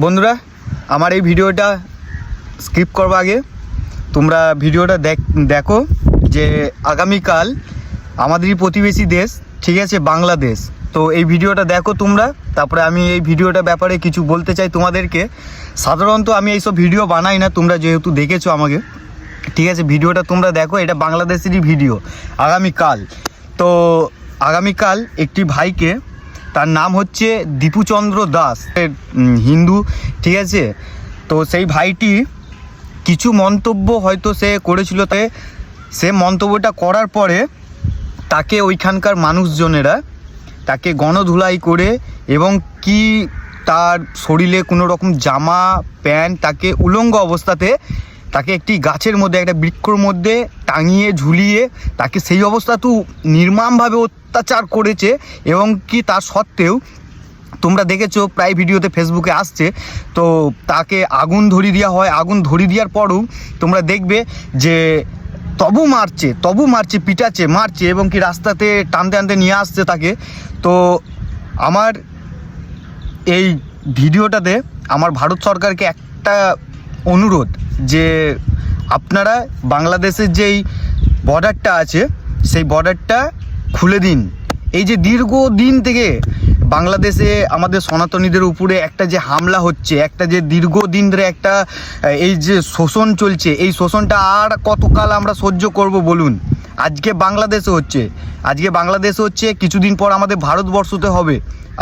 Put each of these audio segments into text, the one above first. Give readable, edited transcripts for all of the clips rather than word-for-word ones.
বন্ধুরা, আমার এই ভিডিওটা স্কিপ করবার আগে তোমরা ভিডিওটা দেখো যে আগামীকাল আমাদেরই প্রতিবেশী দেশ, ঠিক আছে, বাংলাদেশ। তো এই ভিডিওটা দেখো তোমরা, তারপরে আমি এই ভিডিওটা ব্যাপারে কিছু বলতে চাই তোমাদেরকে। সাধারণত আমি এইসব ভিডিও বানাই না, তোমরা যেহেতু দেখেছো আমাকে, ঠিক আছে। ভিডিওটা তোমরা দেখো, এটা বাংলাদেশেরই ভিডিও। তো আগামীকাল একটি ভাইকে, তার নাম হচ্ছে দীপুচন্দ্র দাস, হিন্দু, ঠিক আছে। তো সেই ভাইটি কিছু মন্তব্য হয়তো সে করেছিল, সে মন্তব্যটা করার পরে তাকে ওইখানকার মানুষজনেরা তাকে গণধুলাই করে এবং কি তার শরীরে কোনো রকম জামা প্যান্ট, তাকে উলঙ্গ অবস্থাতে তাকে একটি গাছের মধ্যে, একটা বৃক্ষর মধ্যে টাঙিয়ে ঝুলিয়ে তাকে সেই অবস্থাতেও নির্মমভাবে অত্যাচার করেছে। এবং কি তার সত্ত্বেও তোমরা দেখেছো প্রায় ভিডিওতে ফেসবুকে আসছে, তো তাকে আগুন ধরিয়ে দেওয়া হয়। আগুন ধরিয়ে দেওয়ার পরেও তোমরা দেখবে যে তবু মারছে, পিটাচ্ছে, মারছে এবং কি রাস্তাতে টানতে টানতে নিয়ে আসছে তাকে। তো আমার এই ভিডিওটাতে আমার ভারত সরকারকে একটা অনুরোধ, যে আপনারা বাংলাদেশের যেই বর্ডারটা আছে সেই বর্ডারটা খুলে দিন। এই যে দীর্ঘদিন থেকে বাংলাদেশে আমাদের সনাতনীদের উপরে একটা যে হামলা হচ্ছে, একটা যে দীর্ঘদিন ধরে একটা এই যে শোষণ চলছে, এই শোষণটা আর কতকাল আমরা সহ্য করব বলুন। আজকে বাংলাদেশে হচ্ছে, কিছুদিন পর আমাদের ভারতবর্ষতে হবে।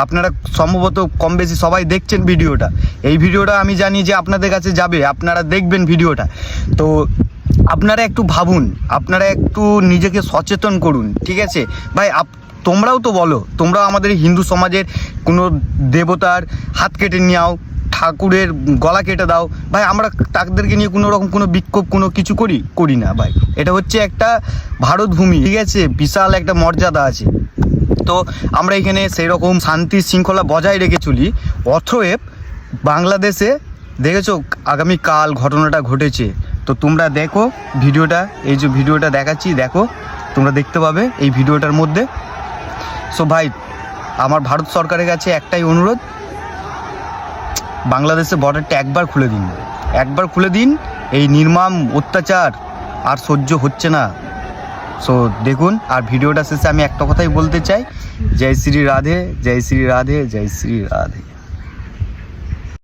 আপনারা সম্ভবত কম বেশি সবাই দেখছেন ভিডিওটা। এই ভিডিওটা আমি জানি যে আপনাদের কাছে যাবে, আপনারা দেখবেন ভিডিওটা। তো আপনারা একটু ভাবুন, আপনারা একটু নিজেকে সচেতন করুন, ঠিক আছে ভাই। তোমরাও তো বলো, তোমরাও আমাদের হিন্দু সমাজের কোনো দেবতার হাত কেটে নিয়ে ঠাকুরের গলা কেটে দাও ভাই। আমরা তাদেরকে নিয়ে কোনো রকম কোনো বিক্ষোভ কোনো কিছু করি না ভাই। এটা হচ্ছে একটা ভারত ভূমি, ঠিক আছে, বিশাল একটা মর্যাদা আছে। তো আমরা এখানে সেই রকম শান্তি শৃঙ্খলা বজায় রেখে চলি। অতএব বাংলাদেশে দেখেছো আগামীকাল ঘটনাটা ঘটেছে, তো তোমরা দেখো ভিডিওটা, এই যে ভিডিওটা দেখাচ্ছি, দেখো তোমরা দেখতে পাবে এই ভিডিওটার মধ্যে। সো ভাই, আমার ভারত সরকারের কাছে একটাই অনুরোধ, বাংলাদেশের বর্ডারটা একবার খুলে দিন। এই নির্মম অত্যাচার আর সহ্য হচ্ছে না। সো দেখুন, আর ভিডিওটা শেষে আমি একটা কথাই বলতে চাই, জয় শ্রী রাধে, জয় শ্রী রাধে, জয় শ্রী রাধে।